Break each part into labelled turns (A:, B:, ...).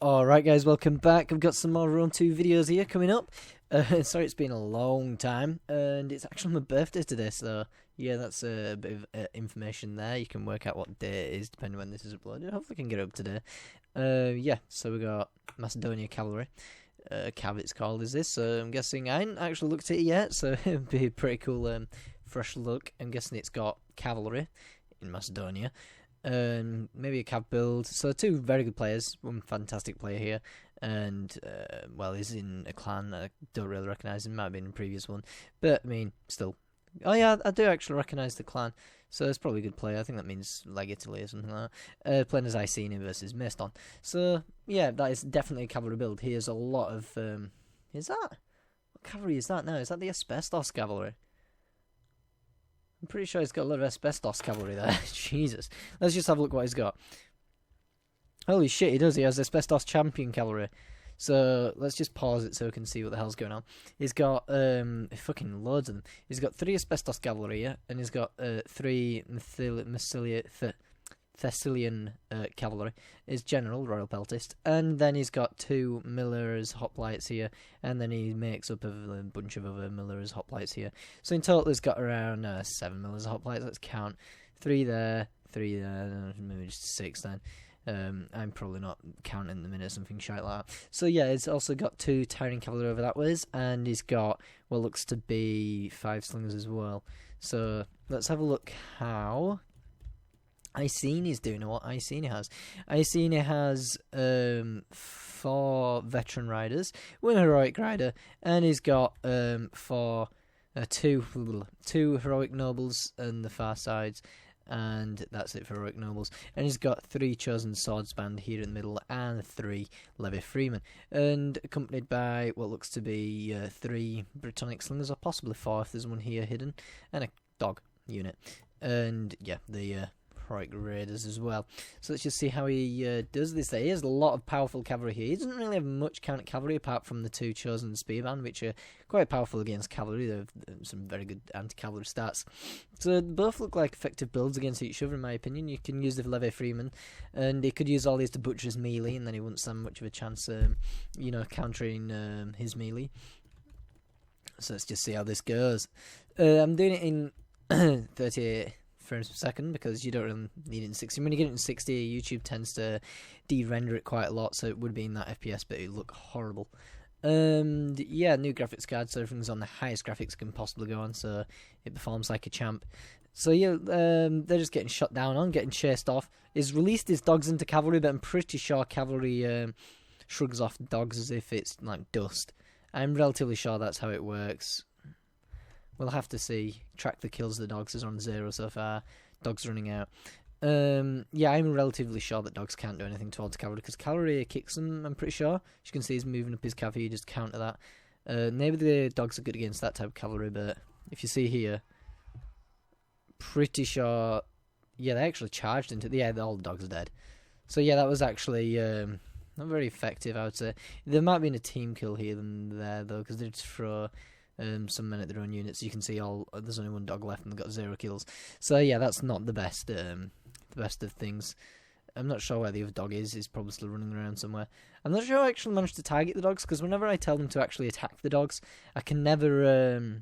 A: Alright guys, welcome back. I've got some more Rome 2 videos here coming up. Sorry it's been a long time, and it's actually my birthday today, so yeah, that's a bit of information there. You can work out what day it is depending on when this is uploaded. Hopefully I can get it up today. Yeah, so we got Macedonia Cavalry. Cav it's called is this, so I'm guessing I ain't actually looked at it yet, so it'd be a pretty cool fresh look. I'm guessing it's got cavalry in Macedonia. Maybe a cav build. So two very good players, one fantastic player here, and well, he's in a clan. I don't really recognise him. Might have been in a previous one, but I mean, still. Oh yeah, I do actually recognise the clan, so it's probably a good player. I think that means like Italy or something like that. Playing as Iceni versus Meston. So yeah, that is definitely a cavalry build. He has a lot of. Is that what cavalry is that now? Is that the asbestos cavalry? I'm pretty sure he's got a lot of asbestos cavalry there. Jesus. Let's just have a look what he's got. Holy shit, he does. He has asbestos champion cavalry. So, let's just pause it so we can see what the hell's going on. He's got, fucking loads of them. He's got 3 asbestos cavalry here, and he's got 3 Thessalian cavalry. His general, royal peltist, and then he's got 2 Miller's hoplites here, and then he makes up of a bunch of other Miller's hoplites here. So in total he's got around 7 Miller's hoplites. Let's count 3 there, 3 there, maybe just 6 then. I'm probably not counting in the minute, something shite like that. So yeah, he's also got 2 Tyrian cavalry over that ways, and he's got what looks to be 5 slingers as well. So let's have a look how Iceni's doing, or what Iceni has. Iceni has 4 veteran riders, 1 heroic rider, and he's got 2 heroic nobles on the far sides, and that's it for heroic nobles. And he's got 3 chosen swordsband here in the middle, and 3 levy freemen, and accompanied by what looks to be 3 Brittonic slingers, or possibly 4 if there's one here hidden, and a dog unit. And yeah, the heroic raiders as well. So let's just see how he does this. He has a lot of powerful cavalry here. He doesn't really have much counter cavalry apart from the 2 chosen spearband, which are quite powerful against cavalry. They have some very good anti-cavalry stats. So both look like effective builds against each other, in my opinion. You can use the levy freeman, and he could use all these to butcher his melee, and then he wouldn't stand much of a chance, countering his melee. So let's just see how this goes. I'm doing it in 38 frames per second because you don't really need it in 60. When you get it in 60, YouTube tends to de-render it quite a lot, so it would be in that FPS, but it would look horrible. Yeah, new graphics card, so everything's on the highest graphics it can possibly go on, so it performs like a champ. So yeah, they're just getting shot down on, getting chased off. He's released his dogs into cavalry, but I'm pretty sure cavalry shrugs off dogs as if it's like dust. I'm relatively sure that's how it works. We'll have to see. Track the kills of the dogs is on 0 so far. Dogs running out. Yeah, I'm relatively sure that dogs can't do anything towards cavalry because cavalry kicks them, I'm pretty sure. As you can see, he's moving up his cavalry, just counter that. Maybe the dogs are good against that type of cavalry, but if you see here, pretty sure, yeah, they actually charged into, yeah, all the dogs are dead. So yeah, that was actually not very effective, I would say. There might have been a team kill here than there, though, because they just throw some men at their own units. You can see there's only 1 dog left and they've got 0 kills. So yeah, that's not the best of things. I'm not sure where the other dog is. He's probably still running around somewhere. I'm not sure I actually managed to target the dogs, because whenever I tell them to actually attack the dogs, I can never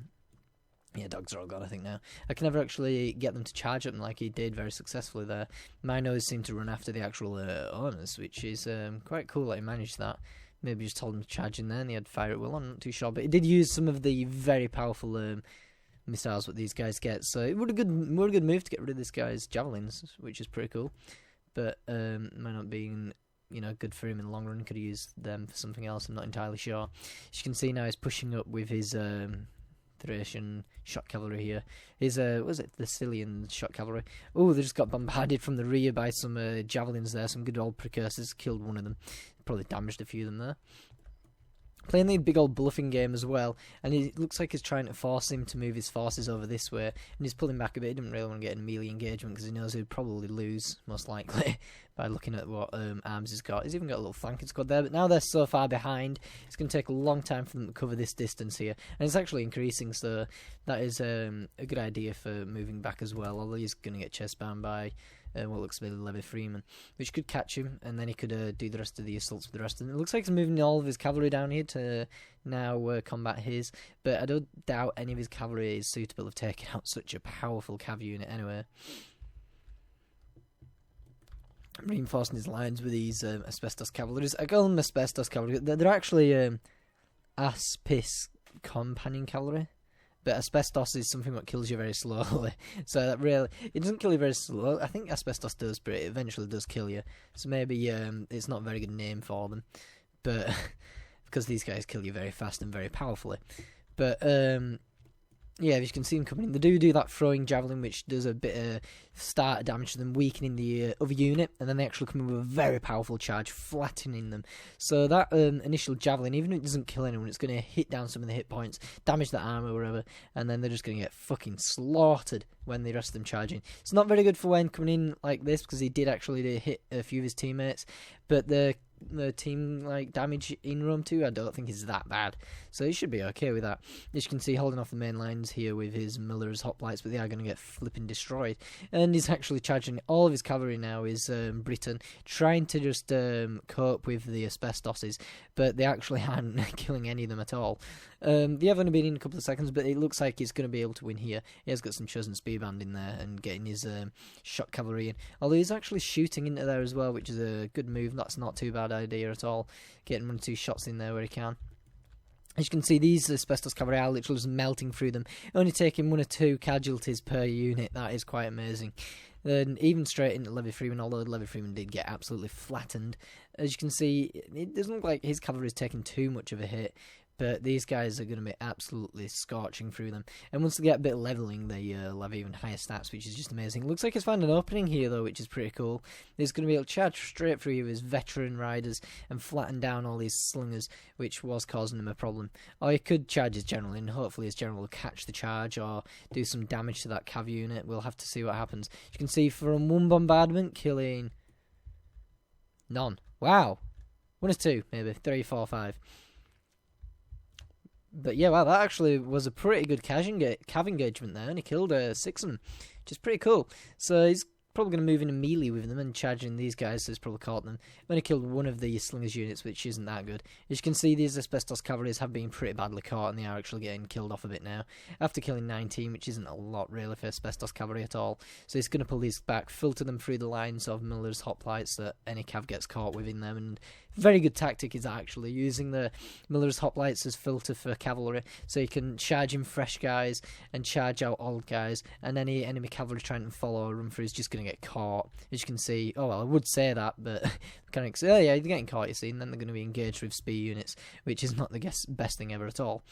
A: yeah, dogs are all gone I think now. I can never actually get them to charge at them like he did very successfully there. Mine always seemed to run after the actual owners, which is quite cool that he managed that. Maybe just told him to charge in there and he had fire at will. I'm not too sure, but he did use some of the very powerful missiles that these guys get. So it would a good move to get rid of this guy's javelins, which is pretty cool. But might not being good for him in the long run. Could have used them for something else. I'm not entirely sure. As you can see now, he's pushing up with his Thracian shot cavalry here. His the Sicilian shot cavalry. Oh, they just got bombarded from the rear by some javelins there. Some good old precursors. Killed one of them. Probably damaged a few of them there. Playing the big old bluffing game as well, and it looks like he's trying to force him to move his forces over this way, and he's pulling back a bit. He didn't really want to get in melee engagement because he knows he'd probably lose, most likely, by looking at what arms he's got. He's even got a little flanking squad there, but now they're so far behind, it's going to take a long time for them to cover this distance here, and it's actually increasing, so that is a good idea for moving back as well, although he's going to get chest bound by what looks to be Levy Freeman, which could catch him, and then he could do the rest of the assaults with the rest of them. It looks like he's moving all of his cavalry down here to now combat his, but I don't doubt any of his cavalry is suitable of taking out such a powerful cav unit anyway. Reinforcing his lines with these asbestos cavalries. I call them asbestos cavalry. They're actually aspis companion cavalry. But asbestos is something that kills you very slowly. So that really, it doesn't kill you very slow. I think asbestos does, but it eventually does kill you. So maybe it's not a very good name for them. But because these guys kill you very fast and very powerfully. But yeah, as you can see them coming in, they do that throwing javelin, which does a bit of starter damage to them, weakening the other unit, and then they actually come in with a very powerful charge, flattening them. So that initial javelin, even if it doesn't kill anyone, it's going to hit down some of the hit points, damage the armor, whatever, and then they're just going to get fucking slaughtered when the rest of them charge in. It's not very good for Wayne coming in like this, because he did actually hit a few of his teammates, but the team like damage in Rome 2 I don't think is that bad, so he should be okay with that. As you can see, holding off the main lines here with his Miller's hoplites, but they are going to get flipping destroyed. And he's actually charging all of his cavalry now is Britain, trying to just cope with the asbestoses, but they actually aren't killing any of them at all. They have only been in a couple of seconds, but it looks like he's going to be able to win here. He has got some chosen spearband in there and getting his shot cavalry in, although he's actually shooting into there as well, which is a good move. That's not too bad idea at all, getting 1 or 2 shots in there where he can. As you can see, these asbestos cavalry are literally just melting through them, only taking 1 or 2 casualties per unit. That is quite amazing. Then even straight into Levy Freeman, although Levy Freeman did get absolutely flattened. As you can see, it doesn't look like his cavalry is taking too much of a hit, but these guys are going to be absolutely scorching through them. And once they get a bit of levelling, they have even higher stats, which is just amazing. Looks like he's found an opening here, though, which is pretty cool. He's going to be able to charge straight through here with his veteran riders and flatten down all these slingers, which was causing him a problem. Or he could charge his general in. Hopefully his general will catch the charge or do some damage to that cav unit. We'll have to see what happens. You can see from 1 bombardment, killing none. Wow. 1 or 2, maybe. 3, 4, 5. But yeah, wow, that actually was a pretty good cav engagement there, and he killed 6 of them, which is pretty cool. So he's probably going to move in a melee with them and charging these guys, so he's probably caught them. Only killed 1 of the slingers units, which isn't that good. As you can see, these asbestos cavalries have been pretty badly caught, and they are actually getting killed off a bit now. After killing 19, which isn't a lot really for asbestos cavalry at all. So he's going to pull these back, filter them through the lines of Miller's hoplites that any cav gets caught within them, and very good tactic is actually using the Miller's hoplites as filter for cavalry, so you can charge in fresh guys and charge out old guys, and any enemy cavalry trying to follow or run through is just going to get caught. As you can see, oh well, I would say that, but mechanics, oh yeah, they're getting caught, you see, and then they're going to be engaged with spear units, which is not the best thing ever at all.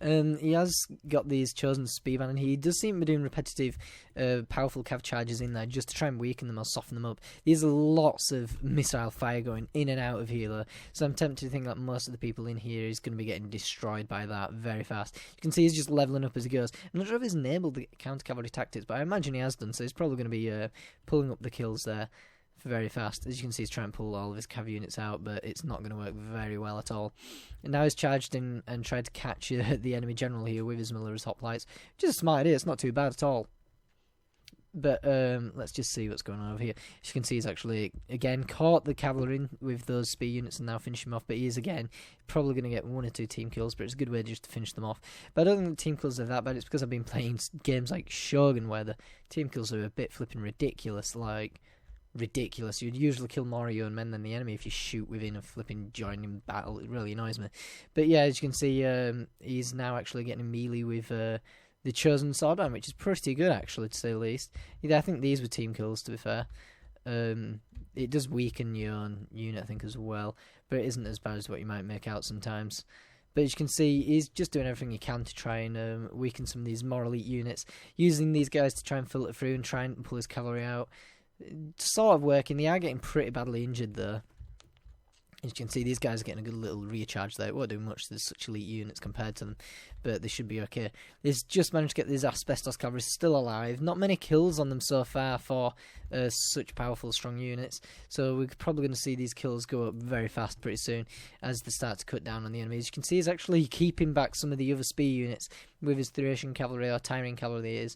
A: He has got these chosen speedband, and he does seem to be doing repetitive, powerful cav charges in there just to try and weaken them or soften them up. There's lots of missile fire going in and out of here, though, so I'm tempted to think that most of the people in here is going to be getting destroyed by that very fast. You can see he's just levelling up as he goes. I'm not sure if he's enabled the counter-cavalry tactics, but I imagine he has done, so he's probably going to be pulling up the kills there very fast. As you can see, he's trying to pull all of his cav units out, but it's not going to work very well at all. And now he's charged in and tried to catch the enemy general here with his Miller's hoplites, which is a smart idea. It's not too bad at all. But let's just see what's going on over here. As you can see, he's actually again caught the cavalry in with those spear units and now finish him off. But he is again probably going to get 1 or 2 team kills, but it's a good way just to finish them off. But I don't think the team kills are that bad. It's because I've been playing games like Shogun where the team kills are a bit flipping ridiculous. Ridiculous. You'd usually kill more of your own men than the enemy if you shoot within a flipping joining battle. It really annoys me. But yeah, as you can see, he's now actually getting melee with the chosen swordman, which is pretty good actually, to say the least. Yeah, I think these were team kills, to be fair. It does weaken your own unit, I think, as well, but it isn't as bad as what you might make out sometimes. But as you can see, he's just doing everything he can to try and weaken some of these more elite units, using these guys to try and filter through and try and pull his cavalry out. Sort of working. They are getting pretty badly injured though. As you can see, these guys are getting a good little recharge there. It won't do much, there's such elite units compared to them, but they should be okay. He's just managed to get these asbestos cavalry still alive. Not many kills on them so far for such powerful, strong units, so we're probably going to see these kills go up very fast pretty soon as they start to cut down on the enemies. You can see he's actually keeping back some of the other spear units with his Thracian cavalry or Tyrian cavalry is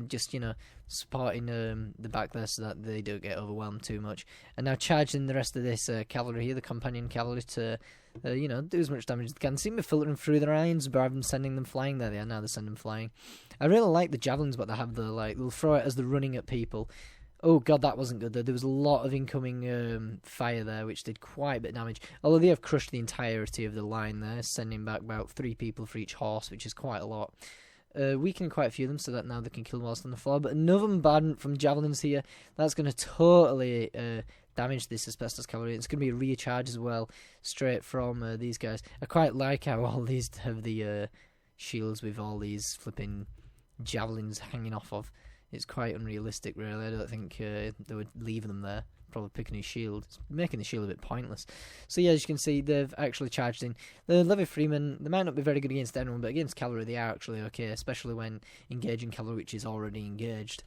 A: just, you know, supporting the back there so that they don't get overwhelmed too much. And now charging the rest of this cavalry here, the companion cavalry, to do as much damage as they can. Seem to be filtering through their irons rather than sending them flying. There they are now. They send them flying. I really like the javelins, but they have they'll throw it as they're running at people. Oh god, that wasn't good though. There was a lot of incoming fire there, which did quite a bit of damage. Although they have crushed the entirety of the line there, sending back about 3 people for each horse, which is quite a lot. Weakening quite a few of them so that now they can kill them whilst on the floor. But another bombardment from javelins here. That's going to totally damage this asbestos cavalry. It's going to be a recharge as well, straight from these guys. I quite like how all these have the shields with all these flipping javelins hanging off of. It's quite unrealistic, really. I don't think they would leave them there. Probably picking his shield. It's making the shield a bit pointless. So yeah, as you can see, they've actually charged in. The Levy Freemen, they might not be very good against anyone, but against cavalry they are actually okay, especially when engaging cavalry which is already engaged.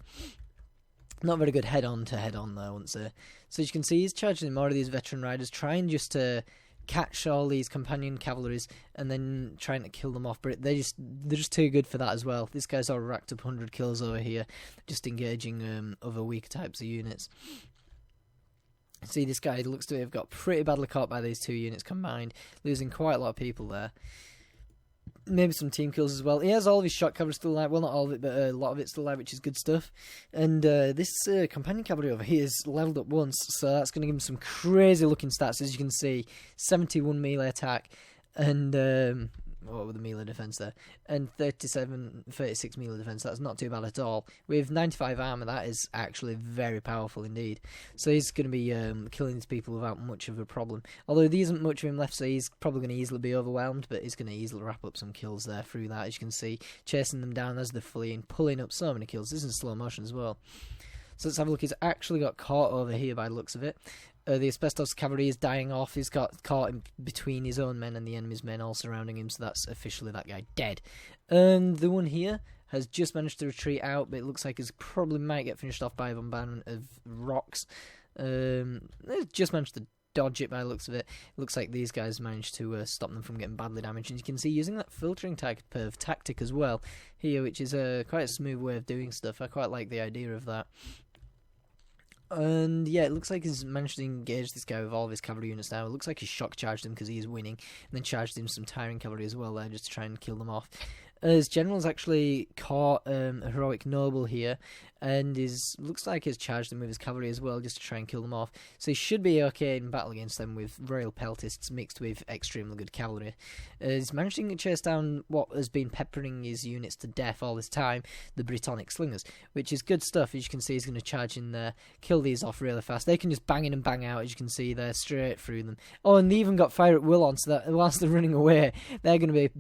A: Not very good head-on to head-on though, I wouldn't say. So as you can see, he's charging in more of these veteran riders, trying just to catch all these companion cavalries and then trying to kill them off, but they're just too good for that as well. This guy's all racked up 100 kills over here, just engaging other weaker types of units. See, this guy looks to have got pretty badly caught by these 2 units combined, losing quite a lot of people there. Maybe some team kills as well. He has all of his shot cavalry still alive. Well, not all of it, but a lot of it still alive, which is good stuff. And this companion cavalry over here is leveled up once, so that's going to give him some crazy looking stats. As you can see, 71 melee attack, and what were the melee defense there? And 36 melee defense. That's not too bad at all. With 95 armor, that is actually very powerful indeed. So he's going to be killing these people without much of a problem. Although there isn't much of him left, so he's probably going to easily be overwhelmed, but he's going to easily wrap up some kills there through that. As you can see, chasing them down as they're fleeing, pulling up so many kills. This is in slow motion as well. So let's have a look. He's actually got caught over here by the looks of it. The asbestos cavalry is dying off. He's got caught in between his own men and the enemy's men all surrounding him, so that's officially that guy dead. The one here has just managed to retreat out, but it looks like he probably might get finished off by a bombardment of rocks. They've just managed to dodge it by the looks of it. It looks like these guys managed to stop them from getting badly damaged, and you can see using that filtering type of tactic as well here, which is quite a smooth way of doing stuff. I quite like the idea of that. And yeah, it looks like he's managed to engage this guy with all of his cavalry units now. It looks like he's shock charged him because he's winning, and then charged him some tiring cavalry as well there just to try and kill them off. His general's actually caught a heroic noble here, and looks like he's charged him with his cavalry as well just to try and kill them off. So he should be okay in battle against them with royal peltists mixed with extremely good cavalry. He's managing to chase down what has been peppering his units to death all this time, the Brittonic slingers, which is good stuff. As you can see, he's going to charge in there, kill these off really fast. They can just bang in and bang out, as you can see there, straight through them. Oh, and they even got fire at will on, so that whilst they're running away, they're going to be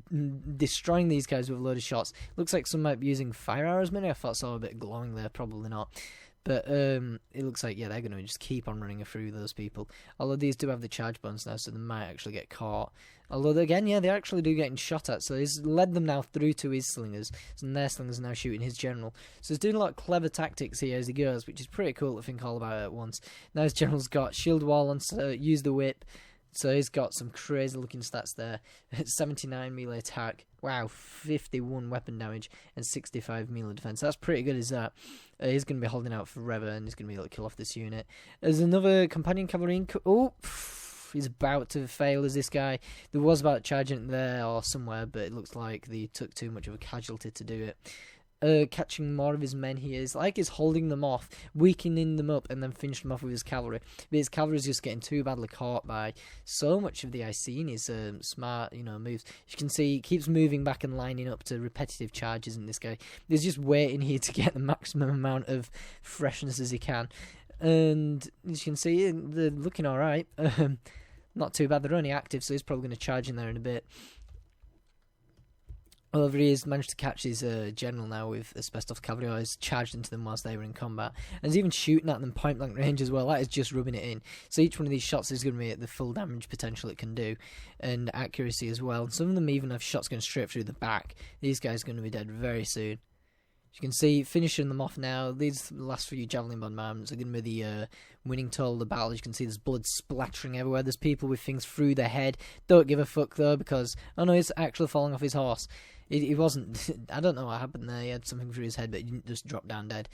A: destroying these guys with a load of shots. Looks like some might be using fire arrows, maybe. I thought I saw a bit glowing there, probably not. But it looks like, yeah, they're going to just keep on running through those people. Although these do have the charge bonus now, so they might actually get caught. Although, again, yeah, they actually do getting shot at. So he's led them now through to his slingers, and their slingers are now shooting his general. So he's doing a lot of clever tactics here as he goes, which is pretty cool to think all about it at once. Now his general's got shield wall on, so use the whip. So he's got some crazy looking stats there. 79 melee attack. Wow, 51 weapon damage and 65 melee defense. That's pretty good, is that? He's going to be holding out forever, and he's going to be able to kill off this unit. There's another companion cavalry. He's about to fail as this guy. There was about charging there or somewhere, but it looks like they took too much of a casualty to do it. Catching more of his men here. It's like he's holding them off, weakening them up, and then finishing them off with his cavalry. But his cavalry is just getting too badly caught by so much of the Iceni's smart, moves. You can see he keeps moving back and lining up to repetitive charges in this guy. He's just waiting here to get the maximum amount of freshness as he can. And as you can see, they're looking alright. Not too bad. They're only active, so he's probably going to charge in there in a bit. However, he has managed to catch his general now with asbestos cavalry, or has charged into them whilst they were in combat. And he's even shooting at them point blank range as well. That is just rubbing it in. So each one of these shots is going to be at the full damage potential it can do, and accuracy as well. And some of them even have shots going straight through the back. These guys are going to be dead very soon. As you can see, finishing them off now. These last few javelin bombardments are going to be the winning toll of the battle. As you can see, there's blood splattering everywhere. There's people with things through their head. Don't give a fuck though, because oh no, it's actually falling off his horse. He wasn't. I don't know what happened there. He had something through his head, but he didn't just drop down dead.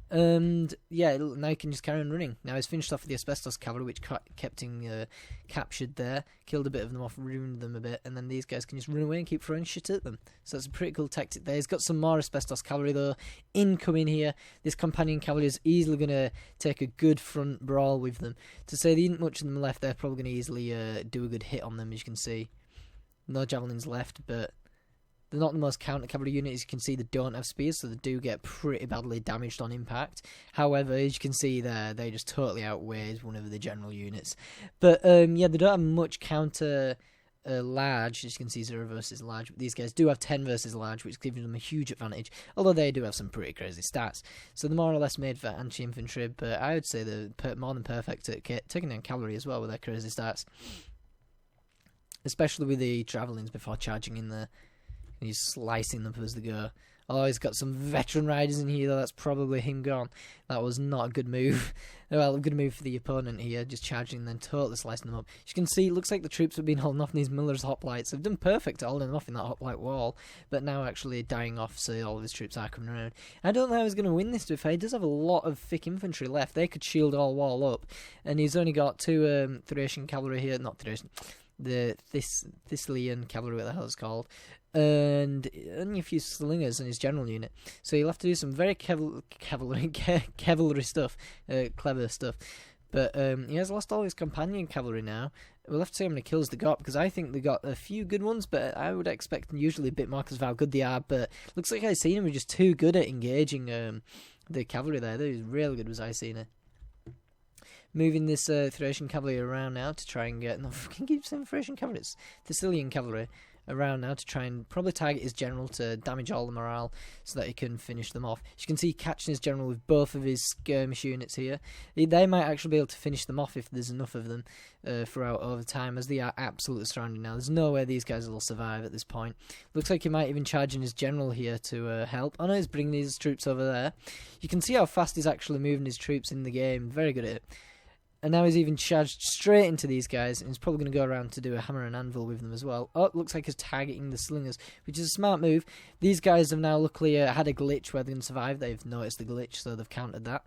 A: And yeah, now he can just carry on running. Now he's finished off with the asbestos cavalry, which kept him captured there, killed a bit of them off, ruined them a bit, and then these guys can just run away and keep throwing shit at them. So that's a pretty cool tactic there. He's got some more asbestos cavalry though incoming here. This companion cavalry is easily going to take a good front brawl with them. To say there isn't much of them left, they're probably going to easily do a good hit on them, as you can see. No javelins left, but they're not the most counter cavalry unit. As you can see, they don't have spears, so they do get pretty badly damaged on impact. However, as you can see there, they just totally outweighed one of the general units. But yeah, they don't have much counter large. As you can see, 0 versus large. But these guys do have 10 versus large, which gives them a huge advantage. Although they do have some pretty crazy stats, so they're more or less made for anti-infantry. But I would say they're more than perfect at taking down cavalry as well with their crazy stats, especially with the javelins before charging in there. And he's slicing them as they go. Oh, he's got some veteran riders in here, though. That's probably him gone. That was not a good move. Well, a good move for the opponent here, just charging and then totally slicing them up. As you can see, it looks like the troops have been holding off in these Miller's hoplites. They've done perfect at holding them off in that hoplite wall, but now actually dying off, so all of his troops are coming around. I don't know how he's going to win this, to be fair. He does have a lot of thick infantry left. They could shield all wall up, and he's only got 2 Thracian cavalry here. Not Thracian. The Thessalian cavalry, what the hell it's called. And only a few slingers in his general unit, so you'll have to do some very cavalry stuff, clever stuff. But he has lost all his companion cavalry now. We'll have to see how many kills they got, because I think they got a few good ones, but I would expect usually a bit more because of how good they are. But looks like Icena were just too good at engaging the cavalry there. They was really good, was Icena. Moving this Thracian cavalry around now to try and get... No, fucking keep saying Thracian cavalry. It's Thessalian cavalry around now to try and probably target his general to damage all the morale so that he can finish them off. As you can see, catching his general with both of his skirmish units here. They might actually be able to finish them off if there's enough of them throughout over time, as they are absolutely surrounded now. There's no way these guys will survive at this point. Looks like he might even charge in his general here to help. Oh no, he's bringing his troops over there. You can see how fast he's actually moving his troops in the game. Very good at it. And now he's even charged straight into these guys, and he's probably going to go around to do a hammer and anvil with them as well. Oh, it looks like he's targeting the slingers, which is a smart move. These guys have now luckily had a glitch where they can survive. They've noticed the glitch, so they've countered that.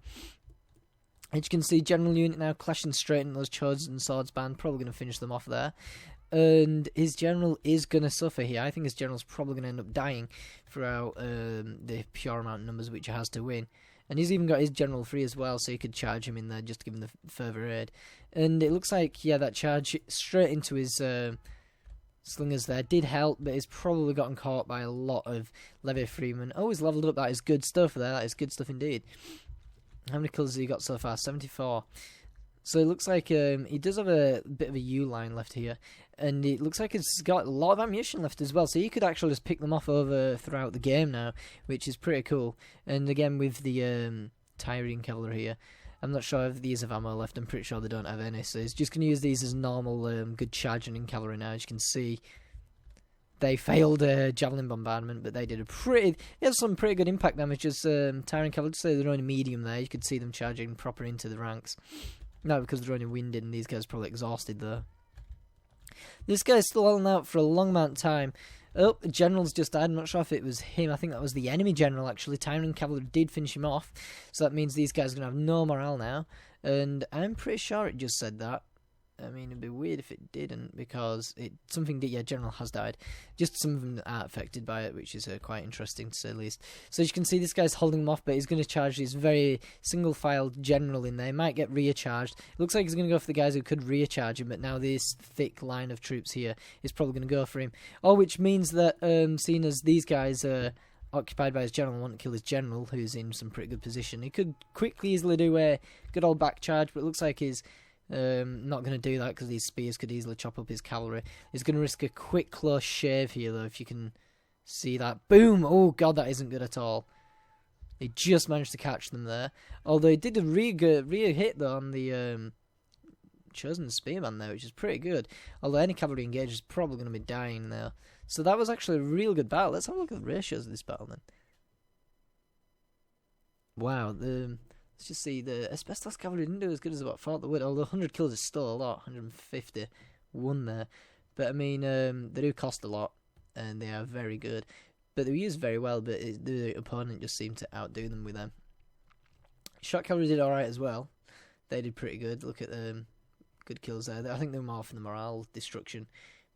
A: As you can see, general unit now clashing straight into those chosen swords band, probably going to finish them off there. And his general is going to suffer here. I think his general's probably going to end up dying throughout the pure amount of numbers which he has to win. And he's even got his general free as well, so you could charge him in there just to give him the further aid. And it looks like, yeah, that charge straight into his slingers there did help, but he's probably gotten caught by a lot of Levy Freeman. Oh, he's leveled up. That is good stuff there. That is good stuff indeed. How many kills has he got so far? 74. So it looks like he does have a bit of a U-line left here. And it looks like it's got a lot of ammunition left as well, so you could actually just pick them off over throughout the game now, which is pretty cool. And again, with the Tyrene cavalry here, I'm not sure if these have ammo left. I'm pretty sure they don't have any, so he's just going to use these as normal good charging in cavalry now. As you can see, they failed javelin bombardment, but they did they had some pretty good impact damage. Just Tyrene cavalry, just say they're only medium there. You could see them charging proper into the ranks. No, because they're only winded, and these guys are probably exhausted though. This guy's still holding out for a long amount of time. Oh, the general's just died. I'm not sure if it was him. I think that was the enemy general, actually. Tyrene cavalry did finish him off. So that means these guys are going to have no morale now. And I'm pretty sure it just said that. I mean, it'd be weird if it didn't, because general has died. Just some of them are affected by it, which is quite interesting to say the least. So as you can see, this guy's holding him off, but he's going to charge his very single-file general in there. He might get rear-charged. It looks like he's going to go for the guys who could rear-charge him, but now this thick line of troops here is probably going to go for him. Oh, which means that, seeing as these guys are occupied by his general and want to kill his general, who's in some pretty good position, he could quickly, easily do a good old back charge, but it looks like he's not going to do that because these spears could easily chop up his cavalry. He's going to risk a quick close shave here, though, if you can see that. Boom! Oh, God, that isn't good at all. He just managed to catch them there. Although he did a rear hit, though, on the chosen spearman there, which is pretty good. Although any cavalry engaged is probably going to be dying there. So that was actually a real good battle. Let's have a look at the ratios of this battle, then. Wow, let's just see, the asbestos cavalry didn't do as good as what I thought they would, although 100 kills is still a lot, 151 there. But, I mean, they do cost a lot, and they are very good. But they were used very well, but the opponent just seemed to outdo them with them. Shot cavalry did alright as well. They did pretty good. Look at them. Good kills there. I think they were more for the morale destruction.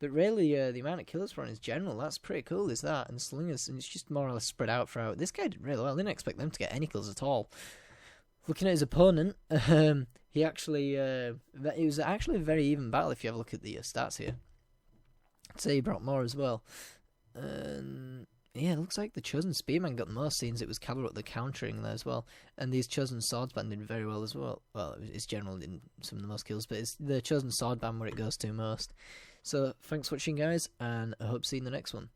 A: But really, the amount of kills for his general, that's pretty cool, is that? And slingers, and it's just more or less spread out throughout. This guy did really well. I didn't expect them to get any kills at all. Looking at his opponent, he actually, it was actually a very even battle if you have a look at the stats here. I'd say he brought more as well. Yeah, it looks like the Chosen Spearman got the most scenes. It was cavalry the countering there as well. And these Chosen Swordsman did very well as well. Well, it's general in some of the most kills, but it's the Chosen Swordband where it goes to most. So, thanks for watching, guys, and I hope to see you in the next one.